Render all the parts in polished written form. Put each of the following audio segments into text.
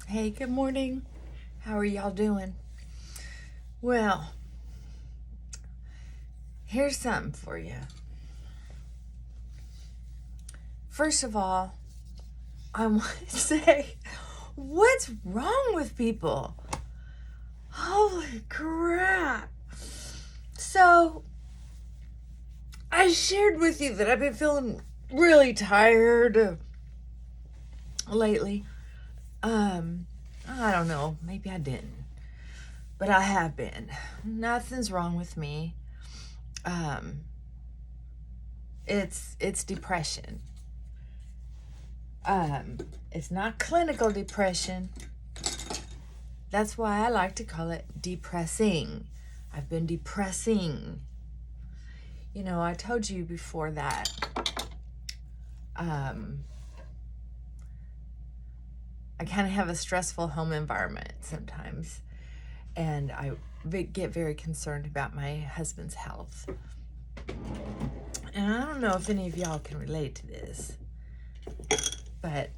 Hey, good morning. How are y'all doing? Well, here's something for you. First of all, I want to say, what's wrong with people? Holy crap. So, I shared with you that I've been feeling really tired lately. I don't know, maybe I didn't. But I have been. Nothing's wrong with me. It's depression. It's not clinical depression. That's why I like to call it depressing. I've been depressing. You know, I told you before that I kind of have a stressful home environment sometimes, and I get very concerned about my husband's health. And I don't know if any of y'all can relate to this, but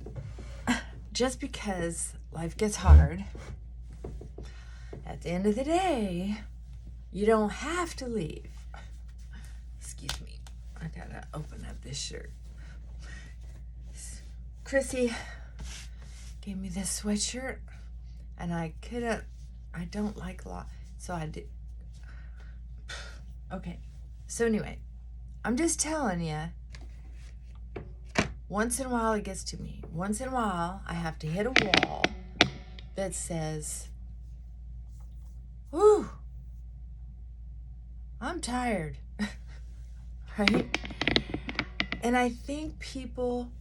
just because life gets hard, at the end of the day, you don't have to leave. Excuse me, I gotta open up this shirt. Chrissy gave me this sweatshirt, and I don't like law, so I did. Okay, so anyway, I'm just telling you, once in a while it gets to me. Once in a while I have to hit a wall that says, whew, I'm tired, right? And I think people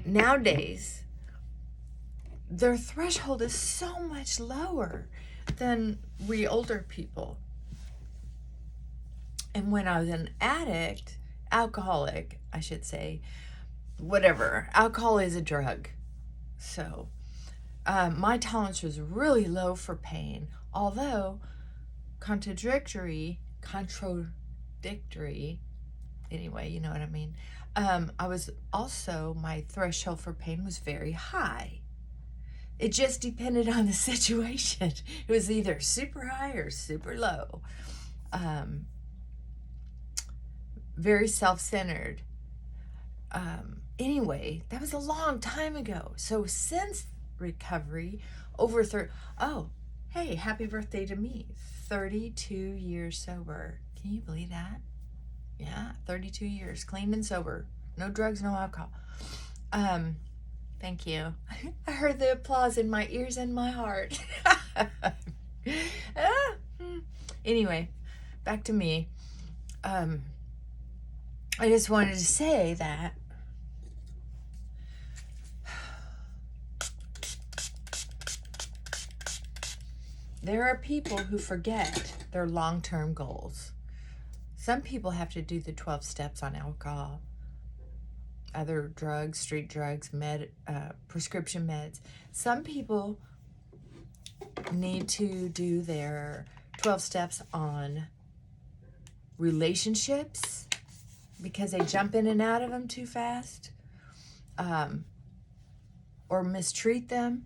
nowadays, their threshold is so much lower than we older people. And when I was an alcoholic, I should say, whatever, alcohol is a drug. So my tolerance was really low for pain, although contradictory, anyway, you know what I mean. I was also, my threshold for pain was very high. It just depended on the situation. It was either super high or super low. Very self-centered. Anyway, that was a long time ago. So since recovery, oh, hey, happy birthday to me. 32 years sober. Can you believe that? Yeah, 32 years, clean and sober. No drugs, no alcohol. Thank you. I heard the applause in my ears and my heart. Anyway, back to me. I just wanted to say that there are people who forget their long-term goals. Some people have to do the 12 steps on alcohol, other drugs, street drugs, prescription meds. Some people need to do their 12 steps on relationships because they jump in and out of them too fast, or mistreat them.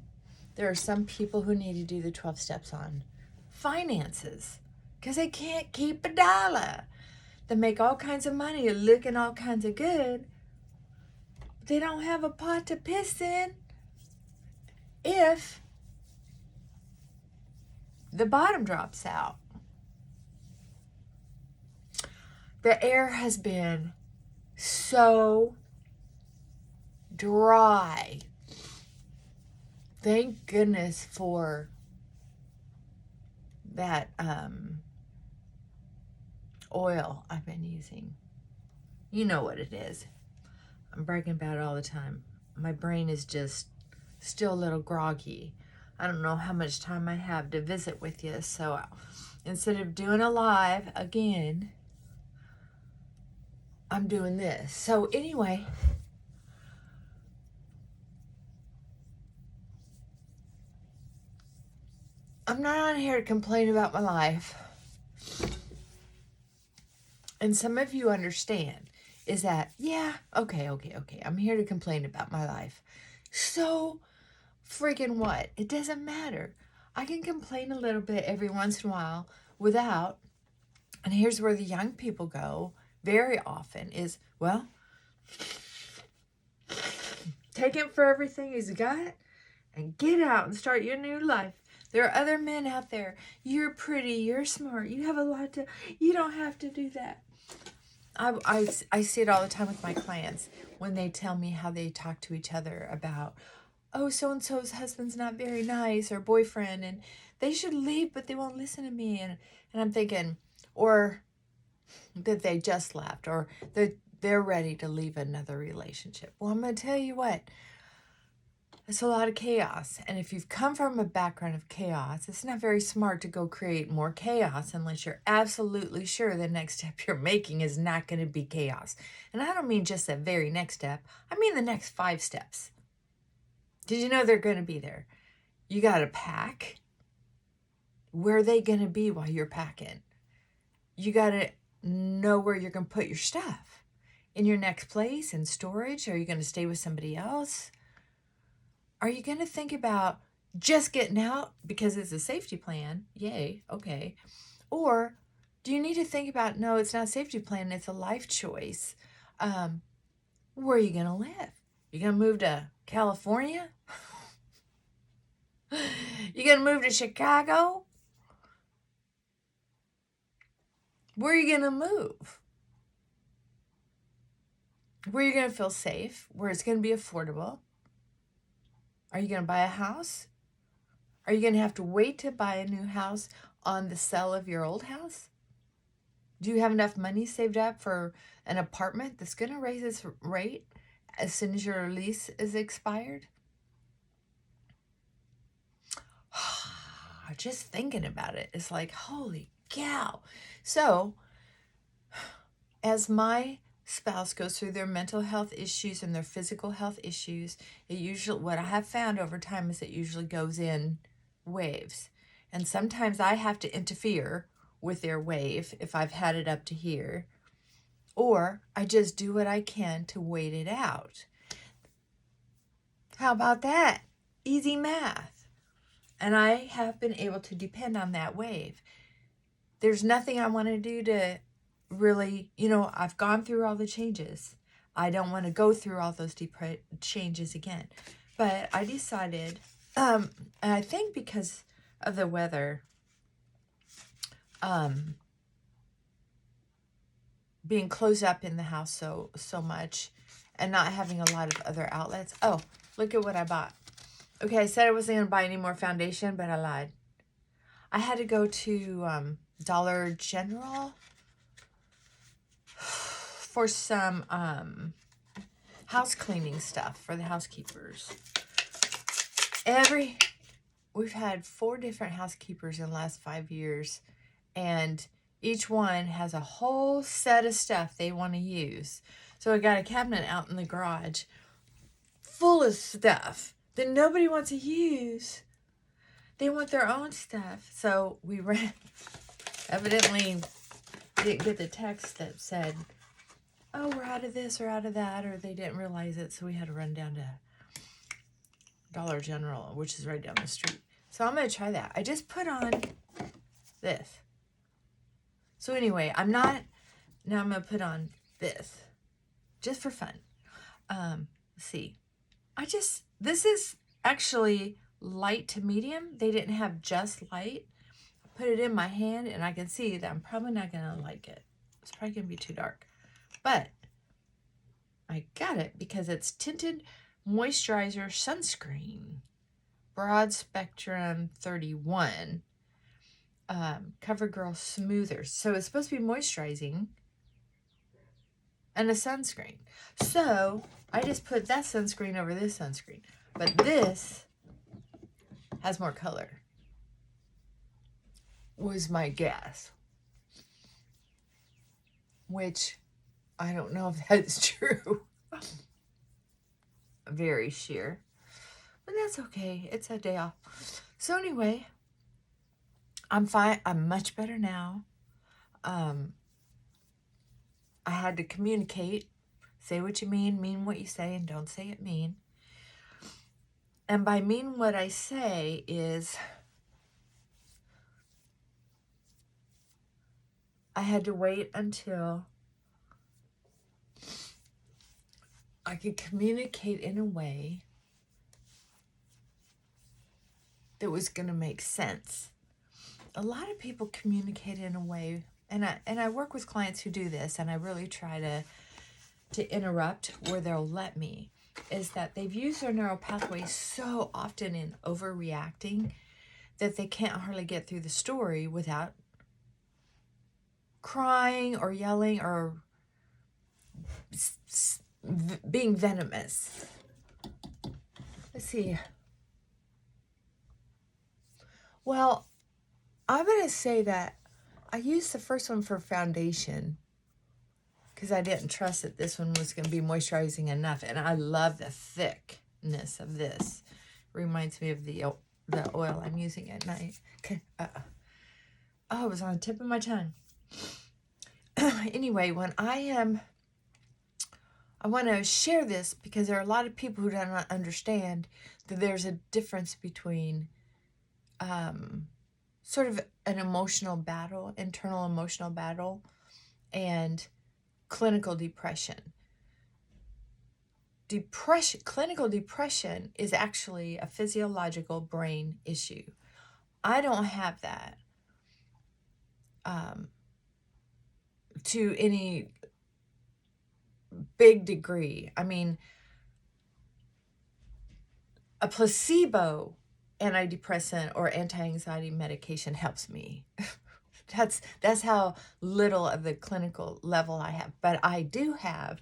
There are some people who need to do the 12 steps on finances because they can't keep a dollar. They make all kinds of money looking all kinds of good. They don't have a pot to piss in if the bottom drops out. The air has been so dry. Thank goodness for that oil I've been using. You know what it is. I'm bragging about it all the time. My brain is just still a little groggy. I don't know how much time I have to visit with you, so instead of doing a live again, I'm doing this. So anyway, I'm not on here to complain about my life. And some of you understand is that, yeah, okay. I'm here to complain about my life. So Freaking what? It doesn't matter. I can complain a little bit every once in a while without, and here's where the young people go very often is, well, take him for everything he's got and get out and start your new life. There are other men out there. You're pretty. You're smart. You have a lot to, you don't have to do that. I see it all the time with my clients when they tell me how they talk to each other about, oh, so-and-so's husband's not very nice, or boyfriend, and they should leave, but they won't listen to me. And I'm thinking, or that they just left, or that they're ready to leave another relationship. Well, I'm going to tell you what, it's a lot of chaos. And if you've come from a background of chaos, it's not very smart to go create more chaos unless you're absolutely sure the next step you're making is not going to be chaos. And I don't mean just the very next step. I mean the next 5 steps. Did you know they're going to be there? You got to pack. Where are they going to be while you're packing? You got to know where you're going to put your stuff. In your next place, in storage? Are you going to stay with somebody else? Are you going to think about just getting out because it's a safety plan? Yay, okay. Or do you need to think about, no, it's not a safety plan, it's a life choice. Where are you going to live? You going to move to California? You going to move to Chicago? Where are you going to move? Where are you going to feel safe? Where it's going to be affordable? Are you going to buy a house? Are you going to have to wait to buy a new house on the sale of your old house? Do you have enough money saved up for an apartment that's going to raise its rate as soon as your lease is expired? Just thinking about it, it's like, holy cow. So, as my spouse goes through their mental health issues and their physical health issues, it usually, what I have found over time is it usually goes in waves. And sometimes I have to interfere with their wave if I've had it up to here, or I just do what I can to wait it out. How about that? Easy math. And I have been able to depend on that wave. There's nothing I want to do to really, I've gone through all the changes. I don't want to go through all those changes again. But I decided, and I think because of the weather, being closed up in the house so much and not having a lot of other outlets. Oh, look at what I bought. Okay, I said I wasn't going to buy any more foundation, but I lied. I had to go to Dollar General for some house cleaning stuff for the housekeepers. We've had 4 different housekeepers in the last 5 years, and each one has a whole set of stuff they want to use. So I got a cabinet out in the garage full of stuff that nobody wants to use. They want their own stuff. So we evidently didn't get the text that said, oh, we're out of this or out of that, or they didn't realize it, so we had to run down to Dollar General, which is right down the street. So I'm going to try that. I just put on this. So anyway, now I'm going to put on this, just for fun. Let's see. This is actually light to medium. They didn't have just light. I put it in my hand, and I can see that I'm probably not going to like it. It's probably going to be too dark. But I got it because it's tinted moisturizer sunscreen. Broad spectrum 31. CoverGirl Smoother. So it's supposed to be moisturizing and a sunscreen. So I just put that sunscreen over this sunscreen. But this has more color, was my guess. Which I don't know if that's true. Very sheer. But that's okay. It's a day off. So anyway, I'm fine. I'm much better now. I had to communicate. Say what you mean what you say, and don't say it mean. And by mean what I say is I had to wait until I could communicate in a way that was going to make sense. A lot of people communicate in a way, and I work with clients who do this, and I really try to interrupt where they'll let me, is that they've used their neural pathways so often in overreacting that they can't hardly get through the story without crying or yelling or being venomous. Let's see. Well, I'm going to say that I used the first one for foundation because I didn't trust that this one was going to be moisturizing enough. And I love the thickness of this. Reminds me of the oil I'm using at night. Okay. Oh, it was on the tip of my tongue. Anyway, when I want to share this because there are a lot of people who do not understand that there's a difference between sort of an emotional battle, internal emotional battle, and clinical depression. Clinical depression is actually a physiological brain issue. I don't have that to any big degree. I mean, a placebo antidepressant or anti-anxiety medication helps me. That's how little of the clinical level I have. But I do have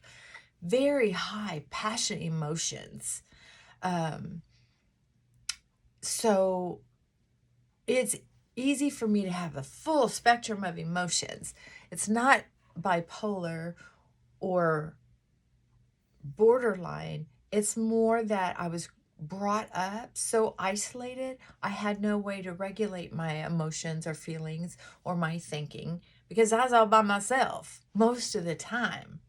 very high passion emotions. So it's easy for me to have a full spectrum of emotions. It's not bipolar or borderline. It's more that I was brought up so isolated, I had no way to regulate my emotions or feelings or my thinking because I was all by myself most of the time.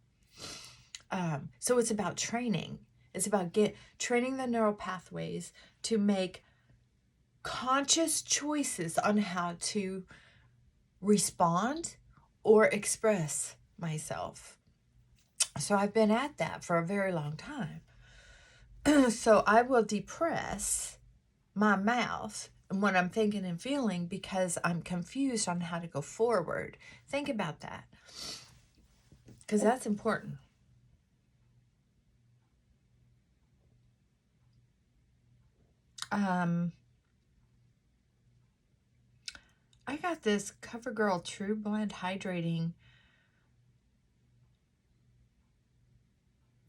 So it's about training. It's about training the neural pathways to make conscious choices on how to respond or express myself. So I've been at that for a very long time. So I will depress my mouth when I'm thinking and feeling because I'm confused on how to go forward. Think about that, because that's important. I got this CoverGirl True Blend Hydrating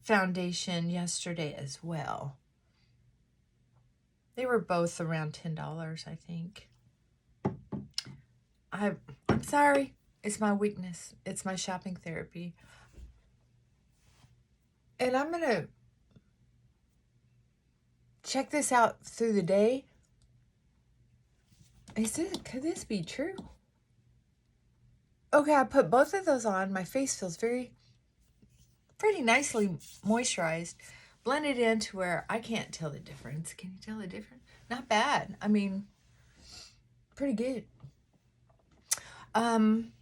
foundation yesterday as well. They were both around $10, I think. I'm sorry. It's my weakness. It's my shopping therapy. And I'm going to check this out through the day. Could this be true? Okay, I put both of those on. My face feels pretty nicely moisturized. Blended in to where I can't tell the difference. Can you tell the difference? Not bad. I mean, pretty good. I'm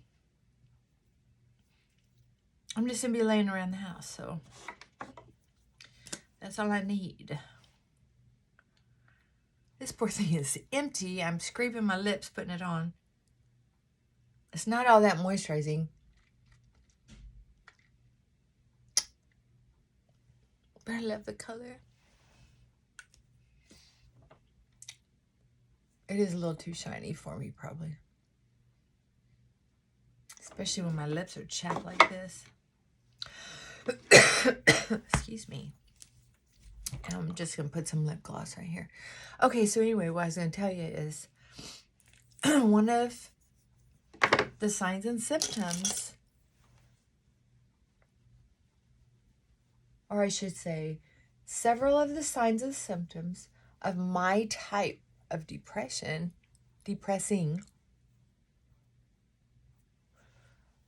just going to be laying around the house, so that's all I need. This poor thing is empty. I'm scraping my lips, putting it on. It's not all that moisturizing. But I love the color. It is a little too shiny for me, probably. Especially when my lips are chapped like this. Excuse me. And I'm just going to put some lip gloss right here. Okay, so anyway, what I was going to tell you is one of the signs and symptoms, or I should say, several of the signs and symptoms of my type of depressing,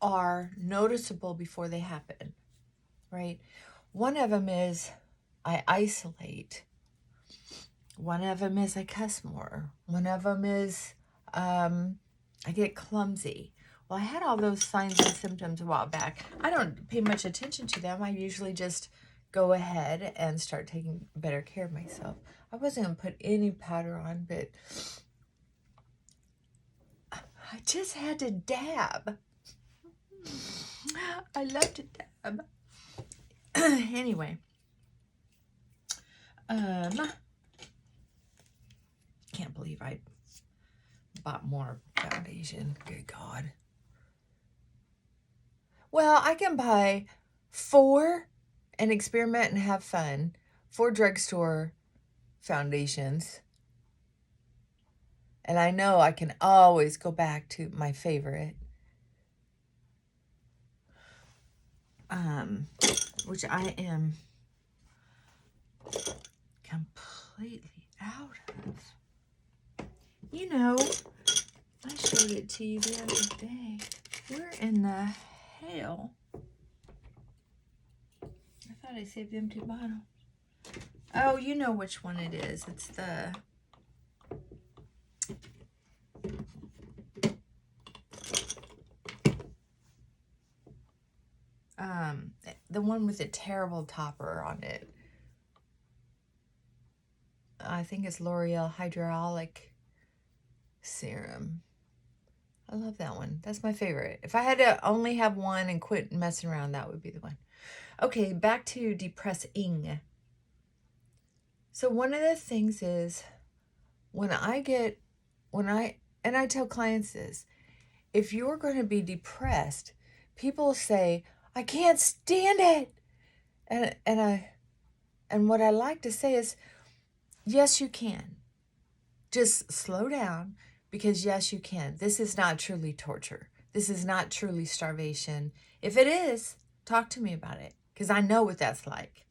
are noticeable before they happen, right? One of them is I isolate. One of them is I cuss more. One of them is I get clumsy. Well, I had all those signs and symptoms a while back. I don't pay much attention to them. I usually just go ahead and start taking better care of myself. I wasn't going to put any powder on, but I just had to dab. I love to dab. Anyway. Can't believe I bought more foundation. Good God. Well, I can buy 4 and experiment and have fun. 4 drugstore foundations. And I know I can always go back to my favorite. Which I am completely out of. You know, I showed it to you the other day. Where in the hell? I thought I saved the empty bottle. Oh, you know which one it is. It's the one with the terrible topper on it. I think it's L'Oreal Hydraulic Serum. I love that one. That's my favorite. If I had to only have one and quit messing around, that would be the one. Okay, back to depressing. So one of the things is when I tell clients this, if you're going to be depressed, people say, I can't stand it. And what I like to say is, yes, you can. Just slow down, because yes, you can. This is not truly torture. This is not truly starvation. If it is, talk to me about it, because I know what that's like,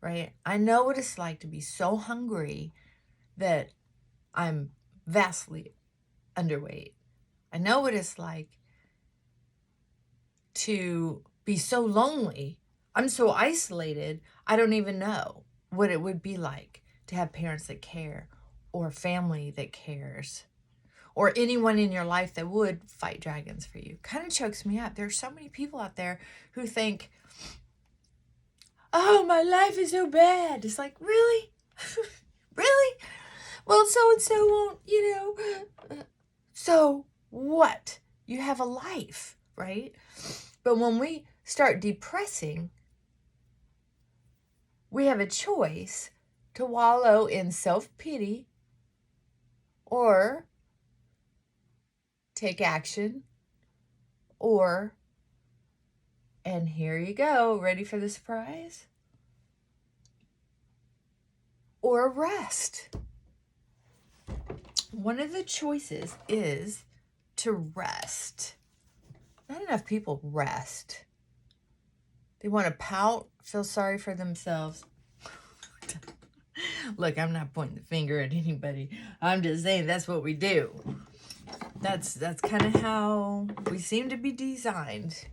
right? I know what it's like to be so hungry that I'm vastly underweight. I know what it's like to be so lonely. I'm so isolated, I don't even know what it would be like to have parents that care, or family that cares, or anyone in your life that would fight dragons for you. Kind of chokes me up. There's so many people out there who think, oh, my life is so bad. It's like, really? Really? Well, so-and-so won't, so what? You have a life, right? But when we start depressing, we have a choice to wallow in self-pity or take action, or, and here you go, ready for the surprise? Or rest. One of the choices is to rest. Not enough people rest. They want to pout, feel sorry for themselves. Look, I'm not pointing the finger at anybody. I'm just saying that's what we do. That's kind of how we seem to be designed,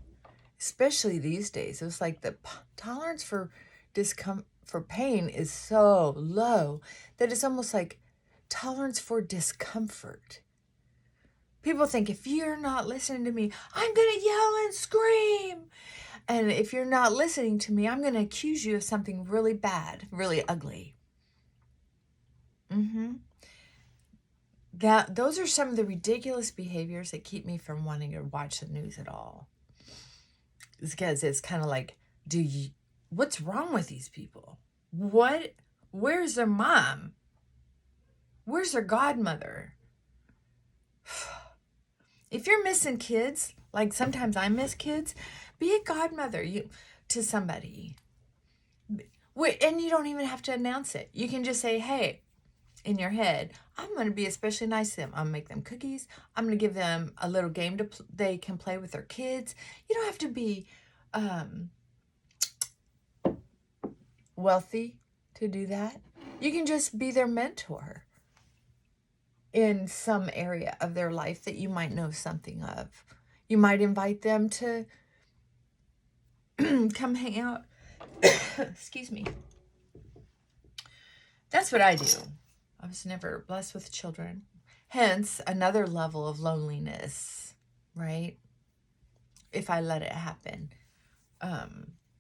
especially these days. It's like the tolerance for pain is so low that it's almost like tolerance for discomfort. People think, if you're not listening to me, I'm going to yell and scream. And if you're not listening to me, I'm going to accuse you of something really bad, really ugly. Those are some of the ridiculous behaviors that keep me from wanting to watch the news at all. It's because it's kind of like, what's wrong with these people? Where's their mom? Where's their godmother? If you're missing kids, like sometimes I miss kids, be a godmother to somebody. And you don't even have to announce it. You can just say, hey, in your head, I'm going to be especially nice to them. I'm going to make them cookies. I'm going to give them a little game they can play with their kids. You don't have to be wealthy to do that. You can just be their mentor in some area of their life that you might know something of. You might invite them to come hang out. Excuse me. That's what I do. I was never blessed with children. Hence, another level of loneliness, right? If I let it happen.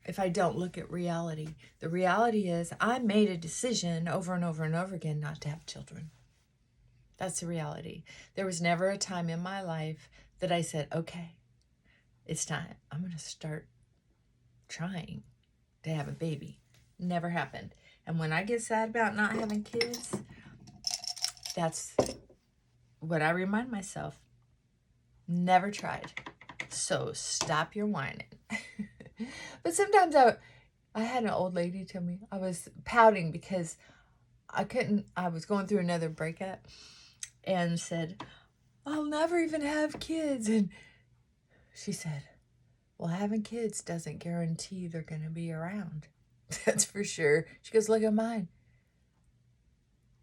If I don't look at reality. The reality is I made a decision over and over and over again not to have children. That's the reality. There was never a time in my life that I said, okay, it's time. I'm going to start trying to have a baby. Never happened. And when I get sad about not having kids, that's what I remind myself. Never tried. So stop your whining. But sometimes I had an old lady tell me, I was pouting because I was going through another breakup, and said, I'll never even have kids. And she said, well, having kids doesn't guarantee they're going to be around. That's for sure. She goes, look at mine.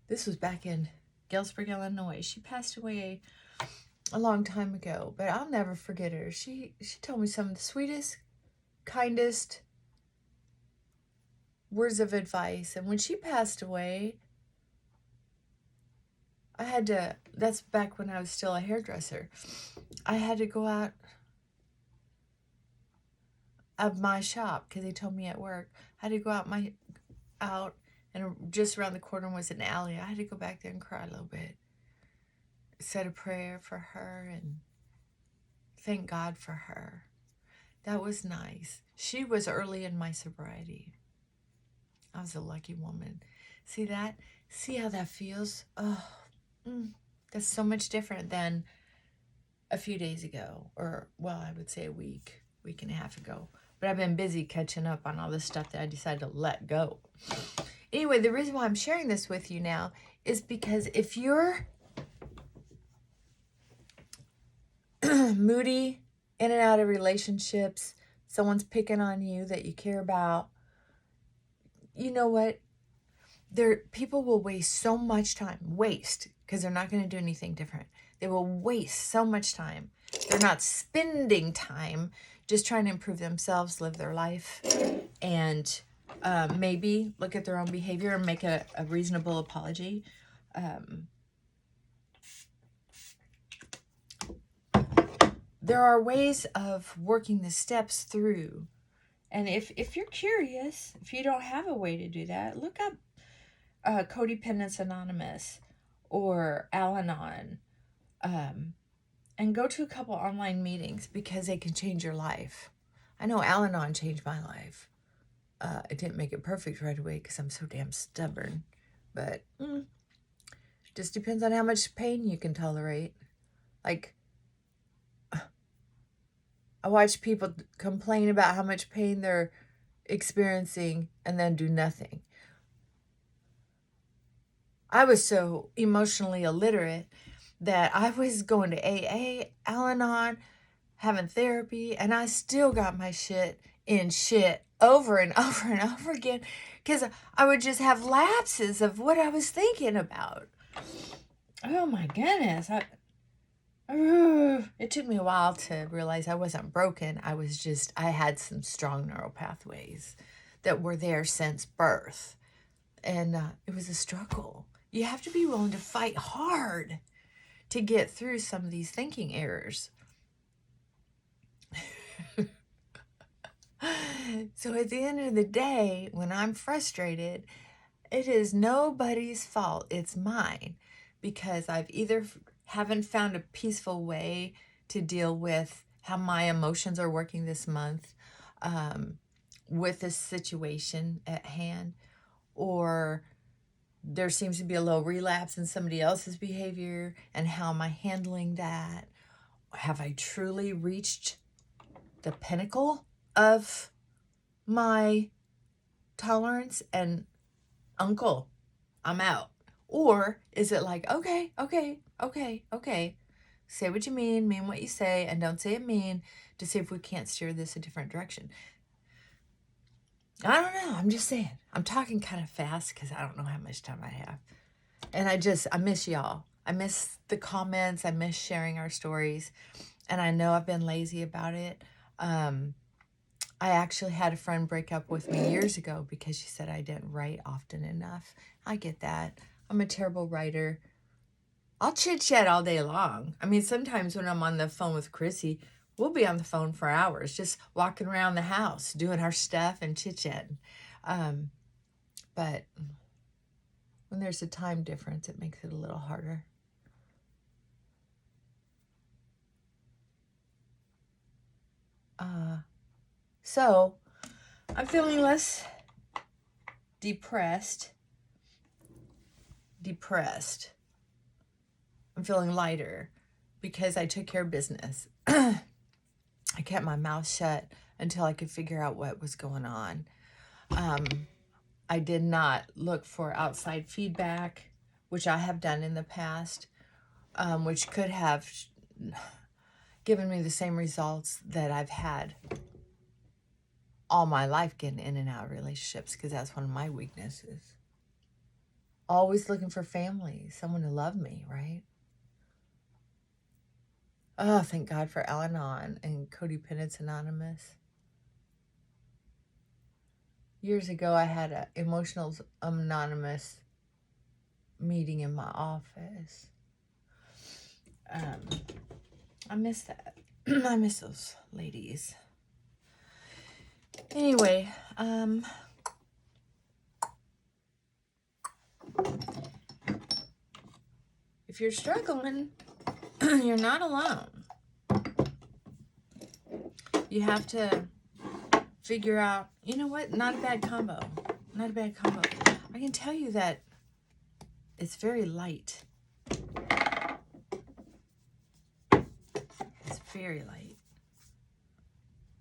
This was back in Galesburg, Illinois. She passed away a long time ago, but I'll never forget her. She told me some of the sweetest, kindest words of advice. And when she passed away, that's back when I was still a hairdresser. I had to go out of my shop because they told me at work. I had to go out and just around the corner was an alley. I had to go back there and cry a little bit. Said a prayer for her and thank God for her. That was nice. She was early in my sobriety. I was a lucky woman. See that? See how that feels? Oh, that's so much different than a few days ago, or, well, I would say a week and a half ago. But I've been busy catching up on all this stuff that I decided to let go. Anyway, the reason why I'm sharing this with you now is because if you're moody, in and out of relationships, someone's picking on you that you care about, you know what? People will waste so much time. Waste, because they're not going to do anything different. They will waste so much time. They're not spending time just trying to improve themselves, live their life, and maybe look at their own behavior and make a reasonable apology. There are ways of working the steps through. And if you're curious, if you don't have a way to do that, look up Codependence Anonymous or Al-Anon, and go to a couple online meetings because they can change your life. I know Al-Anon changed my life. It didn't make it perfect right away because I'm so damn stubborn, but just depends on how much pain you can tolerate. Like, I watch people complain about how much pain they're experiencing and then do nothing. I was so emotionally illiterate that I was going to AA, Al-Anon, having therapy, and I still got my shit in shit over and over and over again because I would just have lapses of what I was thinking about. Oh my goodness. It took me a while to realize I wasn't broken. I had some strong neural pathways that were there since birth. And it was a struggle. You have to be willing to fight hard to get through some of these thinking errors. So at the end of the day, when I'm frustrated, it is nobody's fault. It's mine, because I've either haven't found a peaceful way to deal with how my emotions are working this month with this situation at hand, or there seems to be a low relapse in somebody else's behavior, and how am I handling that? Have I truly reached the pinnacle of my tolerance and uncle, I'm out? Or is it like, okay, say what you mean what you say, and don't say it mean, to see if we can't steer this a different direction. I don't know. I'm just saying. I'm talking kind of fast because I don't know how much time I have. And I miss y'all. I miss the comments. I miss sharing our stories. And I know I've been lazy about it. I actually had a friend break up with me years ago because she said I didn't write often enough. I get that. I'm a terrible writer. I'll chit-chat all day long. I mean, sometimes when I'm on the phone with Chrissy, we'll be on the phone for hours, just walking around the house, doing our stuff and chit-chatting. But when there's a time difference, it makes it a little harder. So I'm feeling less depressed. I'm feeling lighter because I took care of business. I kept my mouth shut until I could figure out what was going on. I did not look for outside feedback, which I have done in the past, which could have given me the same results that I've had all my life getting in and out of relationships, because that's one of my weaknesses. Always looking for family, someone to love me, right? Oh, thank God for Al-Anon and Codependence Anonymous. Years ago, I had an Emotional Anonymous meeting in my office. I miss that. I miss those ladies. Anyway, if you're struggling, you're not alone. You have to figure out, you know what, not a bad combo. Not a bad combo. I can tell you that it's very light. It's very light.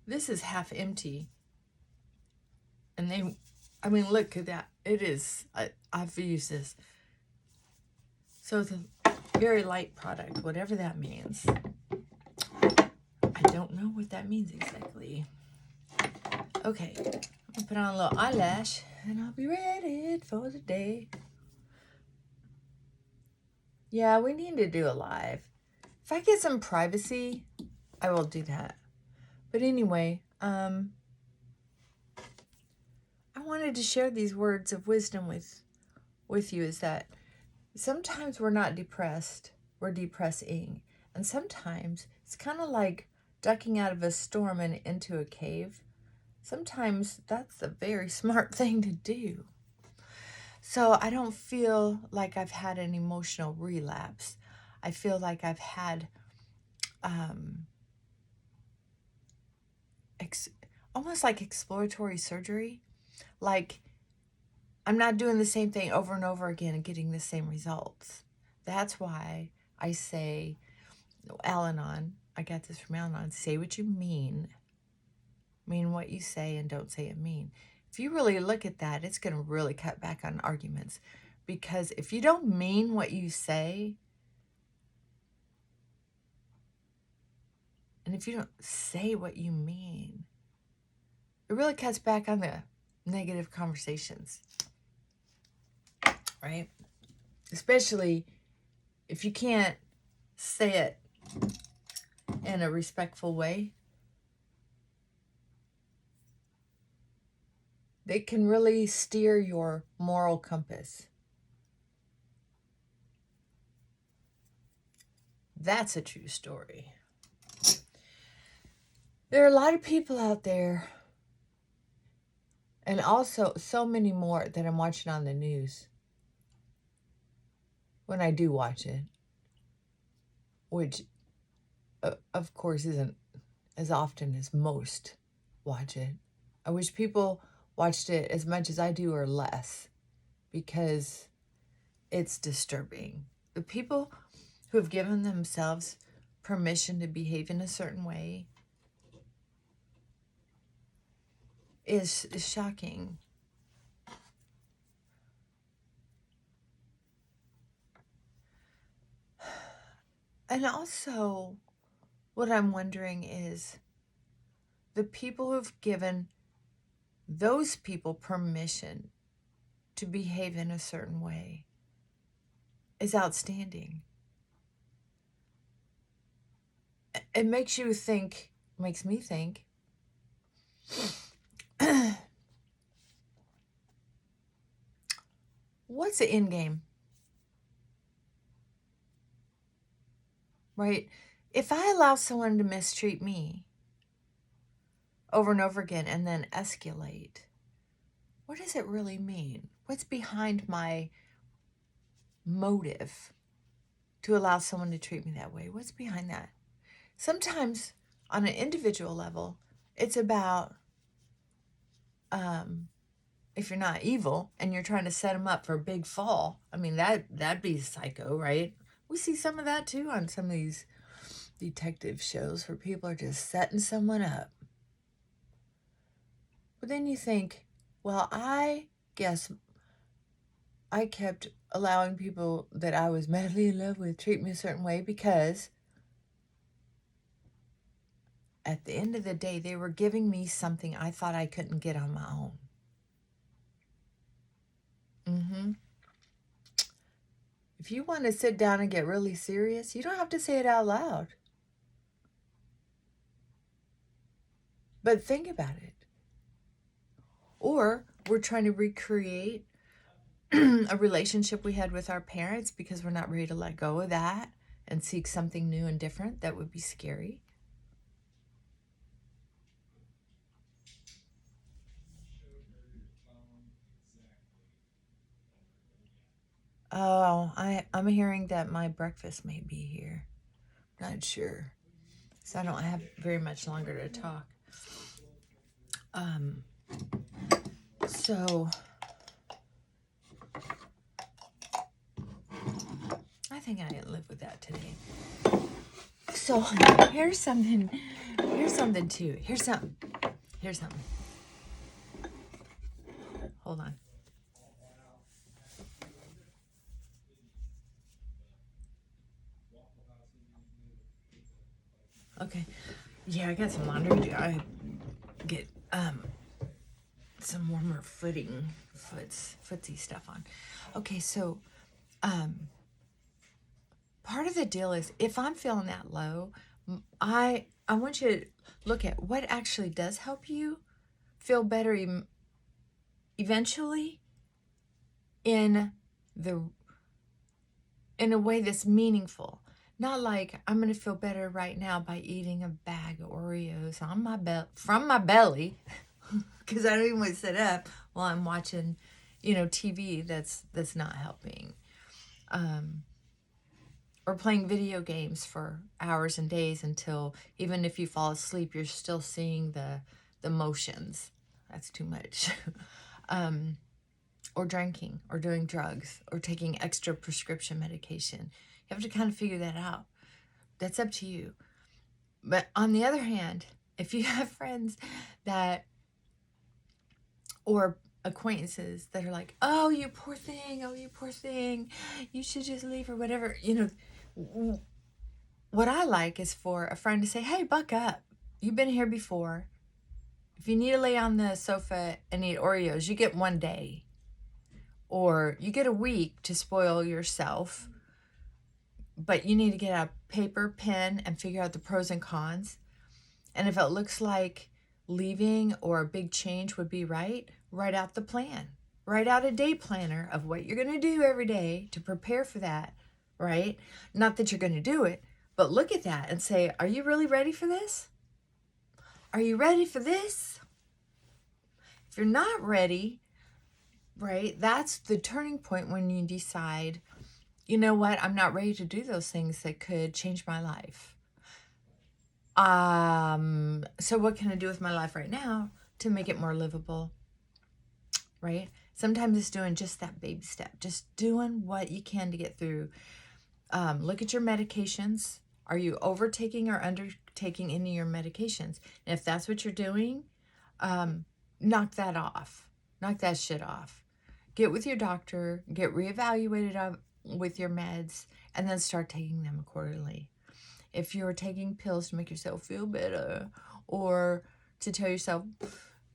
This is half empty. And I mean, look at that. It is, I've used this. So it's a very light product, whatever that means. I don't know what that means exactly. Okay, I'm gonna put on a little eyelash and I'll be ready for the day. Yeah, we need to do a live. If I get some privacy, I will do that. But anyway, I wanted to share these words of wisdom with you, is that sometimes we're not depressed, we're depressing. And sometimes it's kind of like ducking out of a storm and into a cave. Sometimes that's a very smart thing to do. So I don't feel like I've had an emotional relapse. I feel like I've had almost like exploratory surgery. Like I'm not doing the same thing over and over again and getting the same results. That's why I say, Al-Anon, I got this from Al-Anon, say what you mean what you say, and don't say it mean. If you really look at that, it's going to really cut back on arguments. Because if you don't mean what you say, and if you don't say what you mean, it really cuts back on the negative conversations, right? Especially if you can't say it in a respectful way. They can really steer your moral compass. That's a true story. There are a lot of people out there, and also so many more that I'm watching on the news, when I do watch it, which of course isn't as often as most watch it. I wish people watched it as much as I do, or less, because it's disturbing. The people who have given themselves permission to behave in a certain way is shocking. And also, what I'm wondering is, the people who've given those people permission to behave in a certain way is outstanding. It makes me think, What's the end game? Right? If I allow someone to mistreat me over and over again and then escalate, what does it really mean? What's behind my motive to allow someone to treat me that way? What's behind that? Sometimes on an individual level, it's about if you're not evil and you're trying to set them up for a big fall. I mean, that'd be psycho, right? We see some of that too on some of these detective shows where people are just setting someone up. But then you think, well, I guess I kept allowing people that I was madly in love with treat me a certain way because at the end of the day, they were giving me something I thought I couldn't get on my own. If you want to sit down and get really serious, you don't have to say it out loud. But think about it. Or we're trying to recreate a relationship we had with our parents because we're not ready to let go of that and seek something new and different. That would be scary. Oh, I'm hearing that my breakfast may be here. Not sure. So I don't have very much longer to talk. So I think I didn't live with that today. So here's something too. Here's something. Hold on. Okay. Yeah, I got some laundry to do. I get some warmer footsie stuff on. Okay, so part of the deal is if I'm feeling that low, I want you to look at what actually does help you feel better eventually in a way that's meaningful. Not like I'm going to feel better right now by eating a bag of Oreos from my belly because I don't even want to sit up while I'm watching, TV that's not helping. Or playing video games for hours and days until even if you fall asleep, you're still seeing the motions. That's too much. Or drinking, or doing drugs, or taking extra prescription medication. You have to kind of figure that out. That's up to you. But on the other hand, if you have friends or acquaintances that are like, oh, you poor thing, you should just leave or whatever, what I like is for a friend to say, hey, buck up. You've been here before. If you need to lay on the sofa and eat Oreos, you get 1 day. Or you get a week to spoil yourself, but you need to get a paper, pen, and figure out the pros and cons. And if it looks like leaving or a big change would be right, write out the plan. Write out a day planner of what you're going to do every day to prepare for that, right? Not that you're going to do it, but look at that and say, are you really ready for this? Are you ready for this? If you're not ready, right, that's the turning point when you decide, you know what, I'm not ready to do those things that could change my life. So what can I do with my life right now to make it more livable, right? Sometimes it's doing just that baby step, just doing what you can to get through. Look at your medications. Are you overtaking or undertaking any of your medications? And if that's what you're doing, knock that off. Knock that shit off. Get with your doctor, get reevaluated with your meds, and then start taking them accordingly. If you're taking pills to make yourself feel better or to tell yourself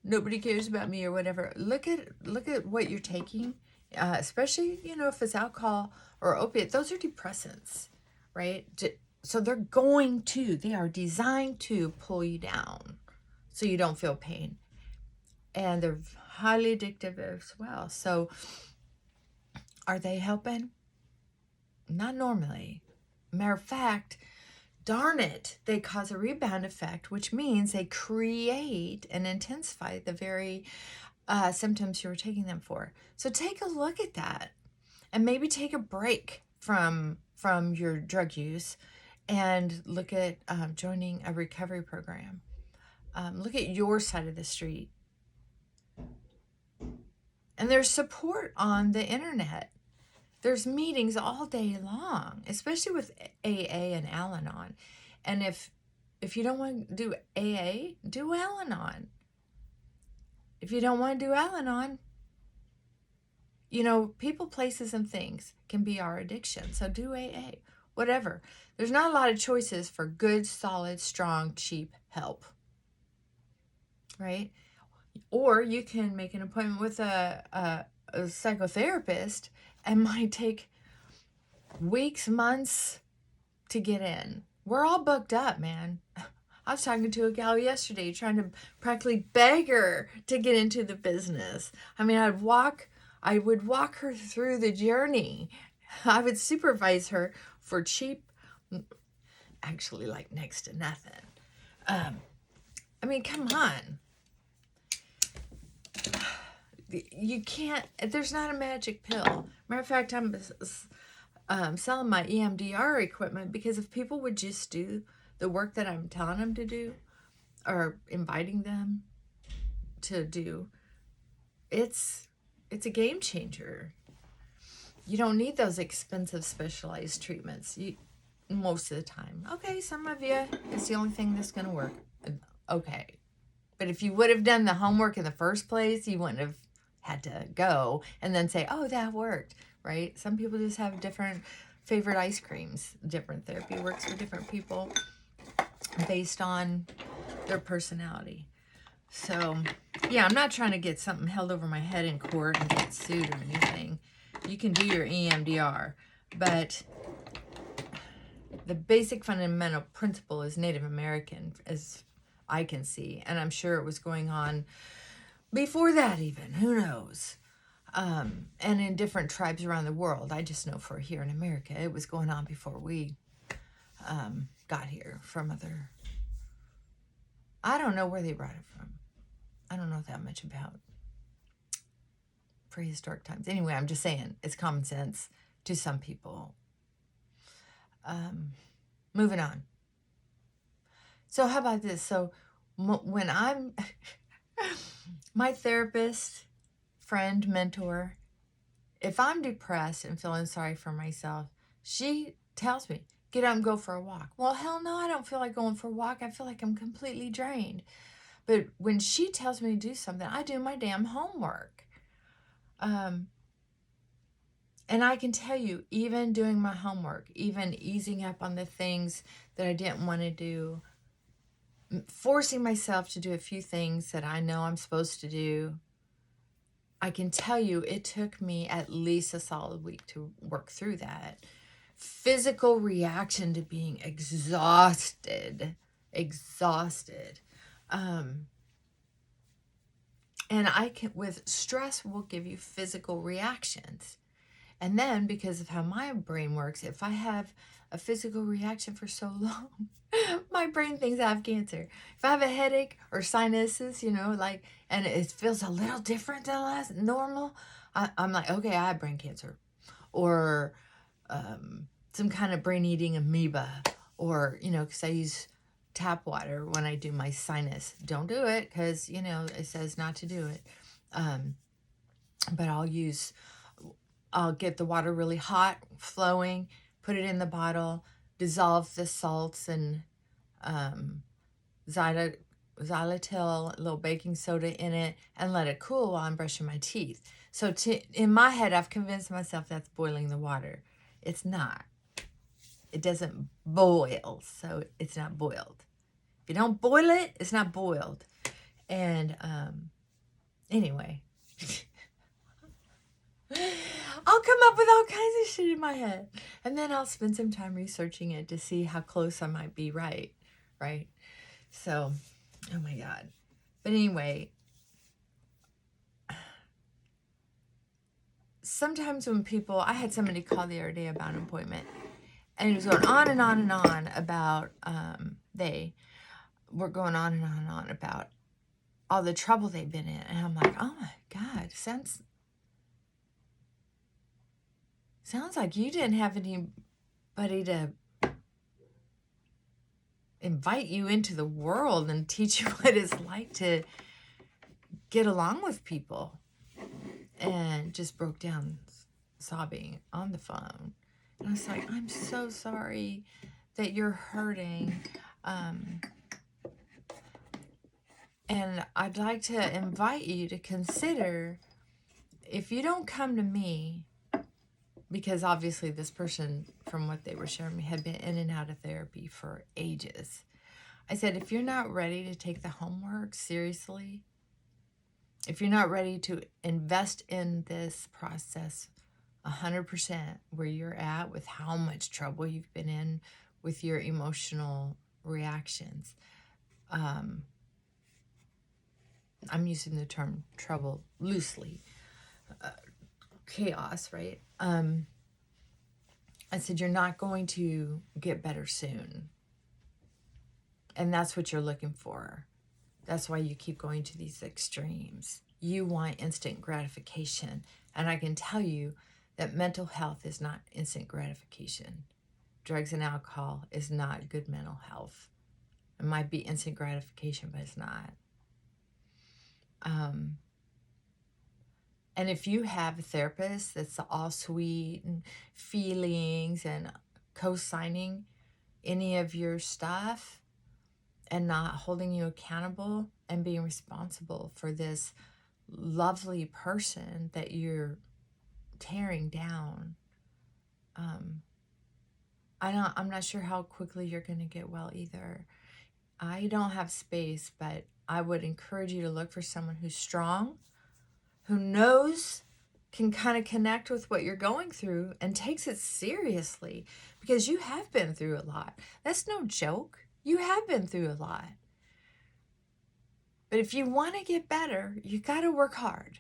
nobody cares about me or whatever, look at what you're taking, especially, if it's alcohol or opiate. Those are depressants, right? So they are designed to pull you down. so you don't feel pain. And they're highly addictive as well. So are they helping? Not normally. Matter of fact, darn it, they cause a rebound effect, which means they create and intensify the very symptoms you were taking them for. So take a look at that, and maybe take a break from your drug use, and look at joining a recovery program. Look at your side of the street. And there's support on the internet. There's meetings all day long, especially with AA and Al-Anon. And if you don't want to do AA, do Al-Anon. If you don't want to do Al-Anon, you know, people, places, and things can be our addiction. So do AA, whatever. There's not a lot of choices for good, solid, strong, cheap help, right? Or you can make an appointment with a psychotherapist, and might take weeks, months to get in. We're all booked up, man. I was talking to a gal yesterday trying to practically beg her to get into the business. I mean, I would walk her through the journey. I would supervise her for cheap, actually like next to nothing. I mean, come on. You can't, there's not a magic pill. Matter of fact, I'm selling my EMDR equipment because if people would just do the work that I'm telling them to do, or inviting them to do, it's a game changer. You don't need those expensive specialized treatments most of the time. Okay, some of you, it's the only thing that's going to work. Okay. But if you would have done the homework in the first place, you wouldn't have had to go and then say, oh, that worked, right? Some people just have different favorite ice creams. Different therapy works for different people based on their personality. So, yeah, I'm not trying to get something held over my head in court and get sued or anything. You can do your EMDR, but the basic fundamental principle is Native American, as I can see, and I'm sure it was going on before that even, who knows, and in different tribes around the world. I just know for here in America, it was going on before we got here from other, I don't know where they brought it from. I don't know that much about prehistoric times. Anyway, I'm just saying, it's common sense to some people. Moving on. So how about this? So when I'm my therapist, friend, mentor, if I'm depressed and feeling sorry for myself, she tells me, get up and go for a walk. Well, hell no, I don't feel like going for a walk. I feel like I'm completely drained. But when she tells me to do something, I do my damn homework. And I can tell you, even doing my homework, even easing up on the things that I didn't want to do, forcing myself to do a few things that I know I'm supposed to do, I can tell you it took me at least a solid week to work through that. Physical reaction to being exhausted. And with stress will give you physical reactions. And then because of how my brain works, if I have a physical reaction for so long, my brain thinks I have cancer. If I have a headache or sinuses, and it feels a little different than normal, I'm like, okay, I have brain cancer. Or some kind of brain-eating amoeba. Or, because I use tap water when I do my sinus. Don't do it because, it says not to do it. But I'll get the water really hot, flowing, put it in the bottle, dissolve the salts and xylitol, a little baking soda in it, and let it cool while I'm brushing my teeth. So in my head, I've convinced myself that's boiling the water. It's not. It doesn't boil, so it's not boiled. If you don't boil it, it's not boiled. And anyway, I'll come up with all kinds of shit in my head. And then I'll spend some time researching it to see how close I might be right? So, oh my God. But anyway, sometimes when people, I had somebody call the other day about an appointment, and he was going on and on and on about, they were going on and on and on about all the trouble they've been in. And I'm like, oh my God, sounds like you didn't have anybody to invite you into the world and teach you what it's like to get along with people. And just broke down sobbing on the phone. And I was like, I'm so sorry that you're hurting. And I'd like to invite you to consider, if you don't come to me, because obviously this person, from what they were sharing me, had been in and out of therapy for ages. I said, if you're not ready to take the homework seriously, if you're not ready to invest in this process 100% where you're at with how much trouble you've been in with your emotional reactions, I'm using the term trouble loosely, chaos, right? I said, you're not going to get better soon. And that's what you're looking for. That's why you keep going to these extremes. You want instant gratification. And I can tell you that mental health is not instant gratification. Drugs and alcohol is not good mental health. It might be instant gratification, but it's not. And if you have a therapist that's all sweet and feelings and co-signing any of your stuff and not holding you accountable and being responsible for this lovely person that you're tearing down, I'm not sure how quickly you're going to get well either. I don't have space, but I would encourage you to look for someone who's strong, who knows, can kind of connect with what you're going through and takes it seriously, because you have been through a lot. That's no joke. You have been through a lot. But if you want to get better, you got to work hard.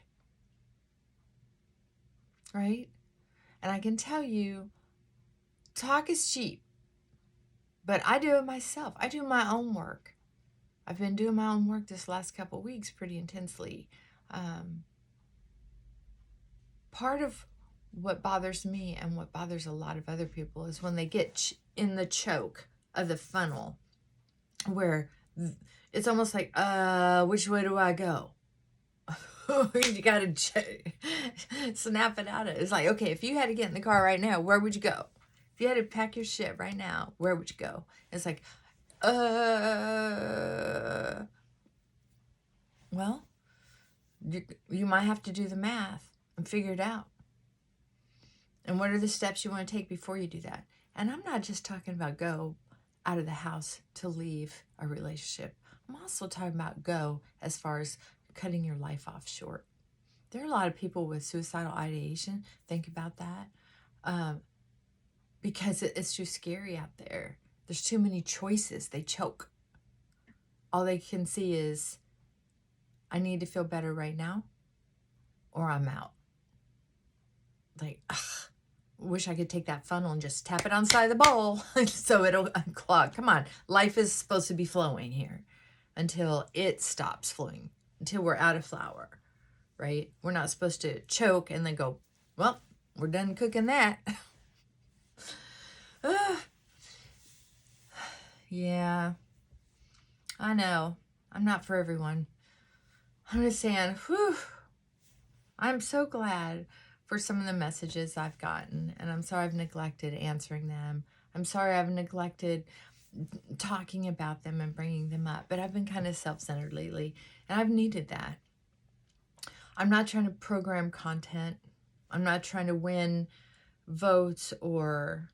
Right? And I can tell you, talk is cheap. But I do it myself. I do my own work. I've been doing my own work this last couple of weeks pretty intensely. Part of what bothers me and what bothers a lot of other people is when they get in the choke of the funnel, where it's almost like, which way do I go? You got to snap it out of it. It's like, okay, if you had to get in the car right now, where would you go? If you had to pack your shit right now, where would you go? It's like, well, you might have to do the math and figure it out. And what are the steps you want to take before you do that? And I'm not just talking about go out of the house to leave a relationship. I'm also talking about go as far as cutting your life off short. There are a lot of people with suicidal ideation. Think about that. Because it's too scary out there. There's too many choices. They choke. All they can see is, I need to feel better right now, or I'm out. Like, wish I could take that funnel and just tap it on the side of the bowl so it'll unclog. Come on. Life is supposed to be flowing here until it stops flowing, until we're out of flour, right? We're not supposed to choke and then go, well, we're done cooking that. Yeah, I know. I'm not for everyone. I'm just saying, whew, I'm so glad for some of the messages I've gotten, and I'm sorry I've neglected answering them. I'm sorry I've neglected talking about them and bringing them up, but I've been kind of self-centered lately, and I've needed that. I'm not trying to program content. I'm not trying to win votes or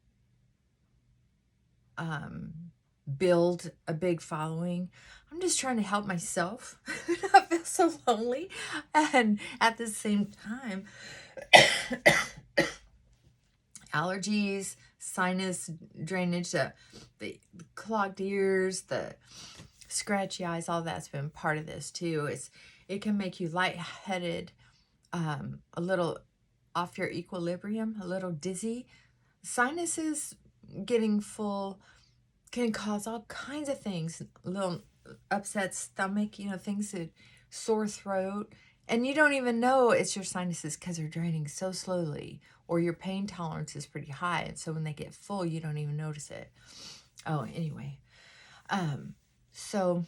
build a big following. I'm just trying to help myself not feel so lonely, and at the same time, allergies, sinus drainage, the clogged ears, the scratchy eyes, all that's been part of this too. It can make you lightheaded, a little off your equilibrium, a little dizzy. Sinuses getting full can cause all kinds of things, little upset stomach, things that sore throat. And you don't even know it's your sinuses because they're draining so slowly, or your pain tolerance is pretty high. And so when they get full, you don't even notice it. Oh, anyway. So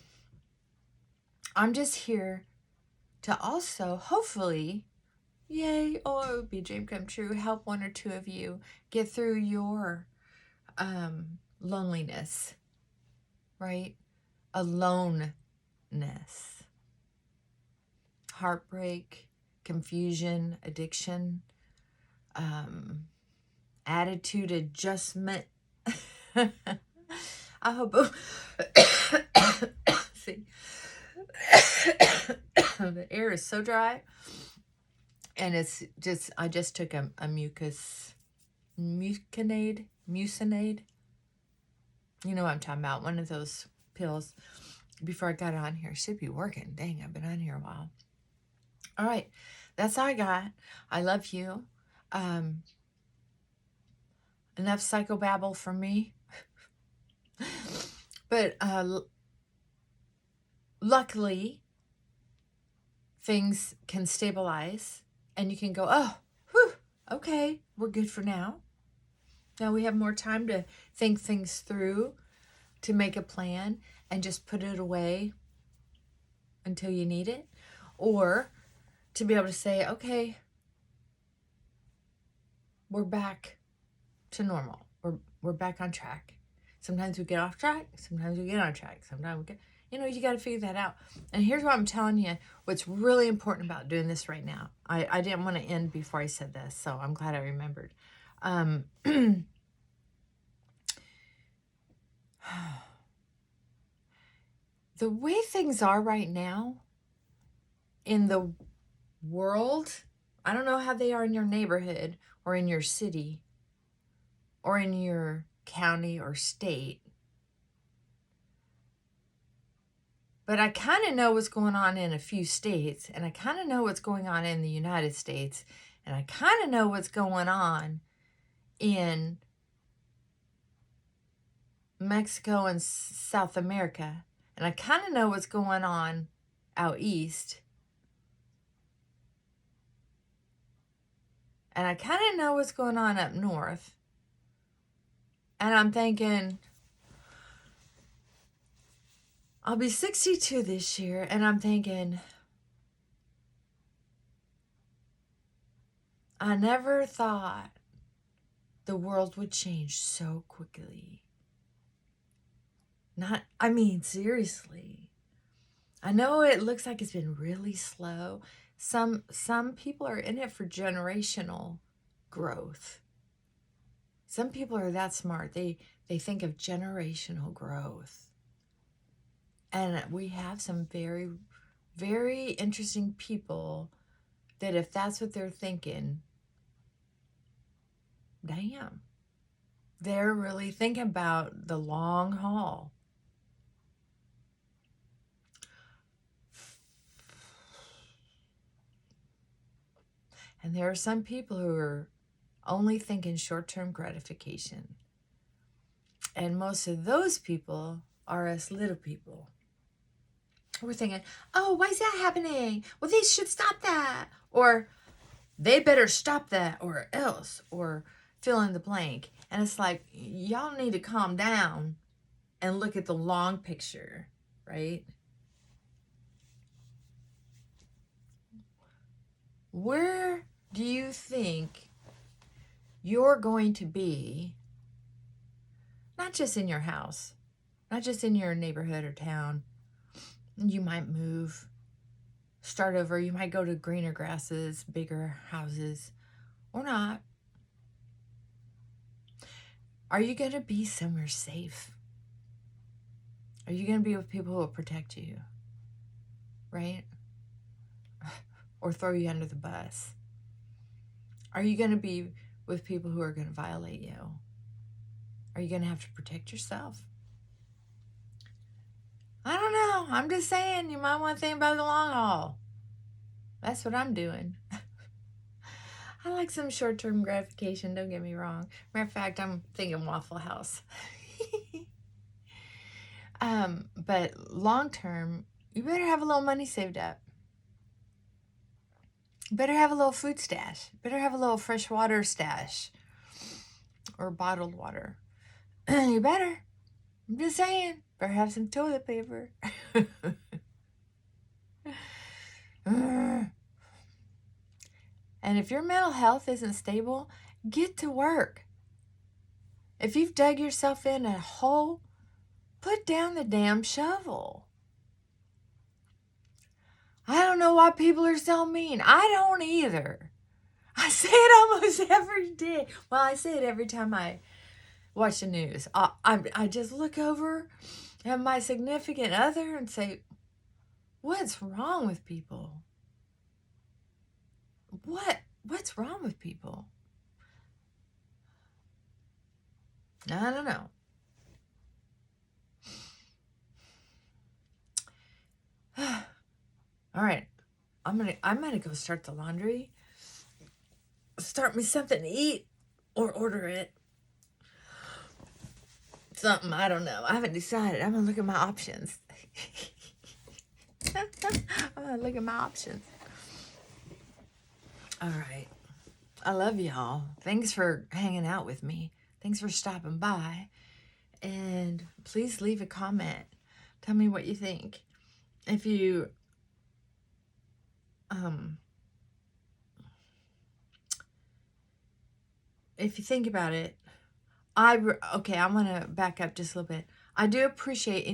I'm just here to also, hopefully, yay, oh, it would be a dream come true, help one or two of you get through your loneliness, right? Aloneness, heartbreak, confusion, addiction, attitude adjustment. I hope. See, the air is so dry, and it's just. I just took a mucinade. You know what I'm talking about? One of those pills. Before I got on here, should be working. Dang, I've been on here a while. All right, that's all I got. I love you. Enough psychobabble from me. But luckily, things can stabilize, and you can go, oh, whew, okay, we're good for now. Now we have more time to think things through, to make a plan, and just put it away until you need it. Or to be able to say, okay, we're back to normal. We're back on track. Sometimes we get off track. Sometimes we get on track. Sometimes we get, you got to figure that out. And here's what I'm telling you, what's really important about doing this right now. I didn't want to end before I said this, so I'm glad I remembered. The way things are right now in the world, I don't know how they are in your neighborhood or in your city or in your county or state, but I kind of know what's going on in a few states, and I kind of know what's going on in the United States, and I kind of know what's going on in Mexico and South America, and I kind of know what's going on out east, and I kind of know what's going on up north. And I'm thinking, I'll be 62 this year, and I'm thinking, I never thought the world would change so quickly. Seriously. I know it looks like it's been really slow. Some people are in it for generational growth. Some people are that smart. They think of generational growth. And we have some very, very interesting people that if that's what they're thinking, damn, they're really thinking about the long haul. And there are some people who are only thinking short-term gratification. And most of those people are us little people. We're thinking, oh, why is that happening? Well, they should stop that. Or they better stop that or else. Or fill in the blank. And it's like, y'all need to calm down and look at the long picture, right? Where do you think you're going to be, not just in your house, not just in your neighborhood or town? You might move, start over. You might go to greener grasses, bigger houses, or not. Are you going to be somewhere safe? Are you going to be with people who will protect you, right? Or throw you under the bus? Are you going to be with people who are going to violate you? Are you going to have to protect yourself? I don't I'm just saying, you might want to think about the long haul. That's what I'm doing. I like some short-term gratification, don't get me wrong. Matter of fact, I'm thinking Waffle House. But long-term, you better have a little money saved up. You better have a little food stash. You better have a little fresh water stash. Or bottled water. You better. I'm just saying. Better have some toilet paper. And if your mental health isn't stable, get to work. If you've dug yourself in a hole, put down the damn shovel. I don't know why people are so mean. I don't either. I say it almost every day. Well, I say it every time I watch the news. I just look over at my significant other and say, what's wrong with people? What's wrong with people? I don't know. All right. I'm gonna go start the laundry. Start me something to eat or order it. Something, I don't know. I haven't decided. I'm gonna look at my options. I'm gonna look at my options. All right. I love y'all. Thanks for hanging out with me. Thanks for stopping by. And please leave a comment. Tell me what you think. If you think about it, I want to back up just a little bit. I do appreciate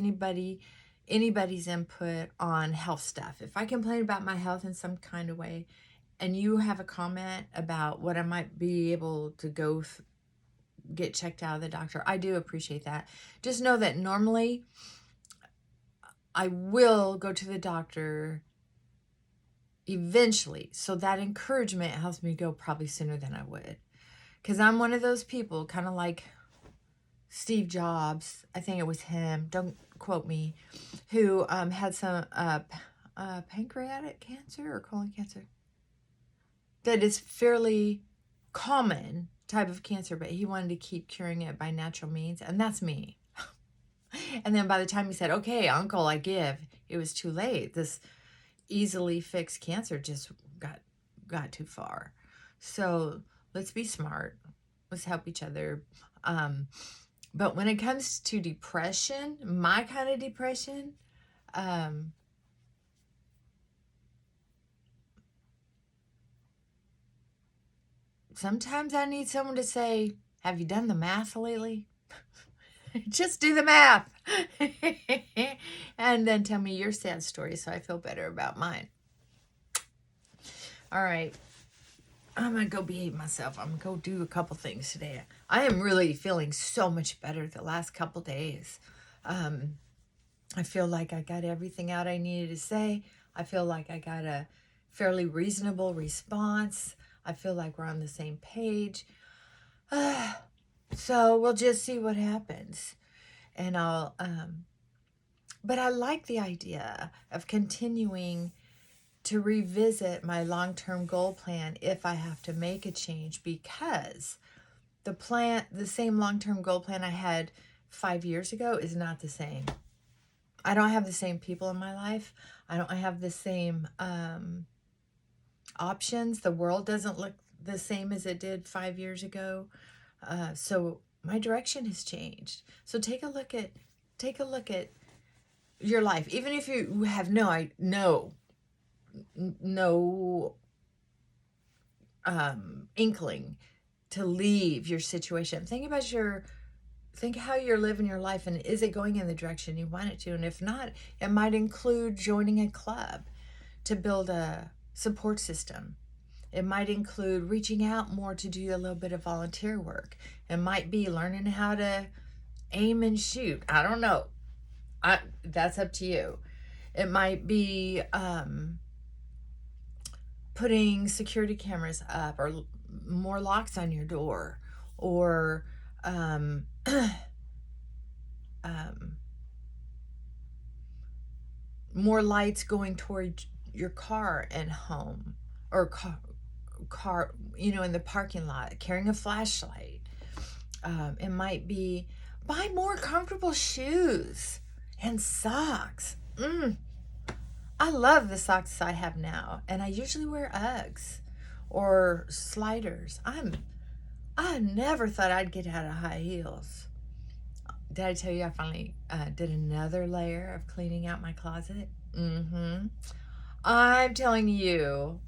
anybody's input on health stuff. If I complain about my health in some kind of way, and you have a comment about what I might be able to go get checked out of the doctor, I do appreciate that. Just know that normally I will go to the doctor eventually. So that encouragement helps me go probably sooner than I would. Because I'm one of those people, kind of like Steve Jobs, I think it was him, don't quote me, who had some pancreatic cancer or colon cancer. That is fairly common type of cancer, but he wanted to keep curing it by natural means, and that's me. And then by the time he said, okay, uncle, I give, it was too late. This easily fixed cancer just got too far. So let's be smart. Let's help each other. But when it comes to depression, my kind of depression, sometimes I need someone to say, have you done the math lately? Just do the math. And then tell me your sad story so I feel better about mine. All right. I'm going to go behave myself. I'm going to go do a couple things today. I am really feeling so much better the last couple days. I feel like I got everything out I needed to say. I feel like I got a fairly reasonable response. I feel like we're on the same page. So we'll just see what happens. And but I like the idea of continuing to revisit my long-term goal plan if I have to make a change, because the same long-term goal plan I had 5 years ago is not the same. I don't have the same people in my life. I don't have the same options. The world doesn't look the same as it did 5 years ago. So my direction has changed. So take a look at your life, even if you have no inkling to leave your situation. Think how you're living your life, and is it going in the direction you want it to? And if not, it might include joining a club to build a support system. It might include reaching out more to do a little bit of volunteer work. It might be learning how to aim and shoot. I don't know. That's up to you. It might be putting security cameras up, or more locks on your door, or more lights going toward your car and home, or car, in the parking lot, carrying a flashlight. It might be buy more comfortable shoes and socks. I love the socks I have now, and I usually wear Uggs or sliders. I never thought I'd get out of high heels. Did I tell you I finally did another layer of cleaning out my closet? I'm telling you,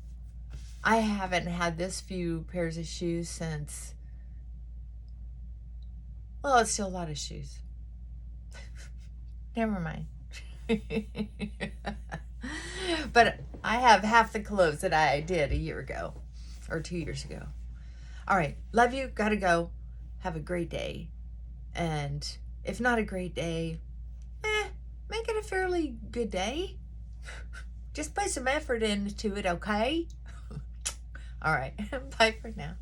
I haven't had this few pairs of shoes since, well, it's still a lot of shoes. Never mind. But I have half the clothes that I did a year ago or 2 years ago. All right. Love you. Gotta go. Have a great day. And if not a great day, make it a fairly good day. Just put some effort into it, okay? All right. Bye for now.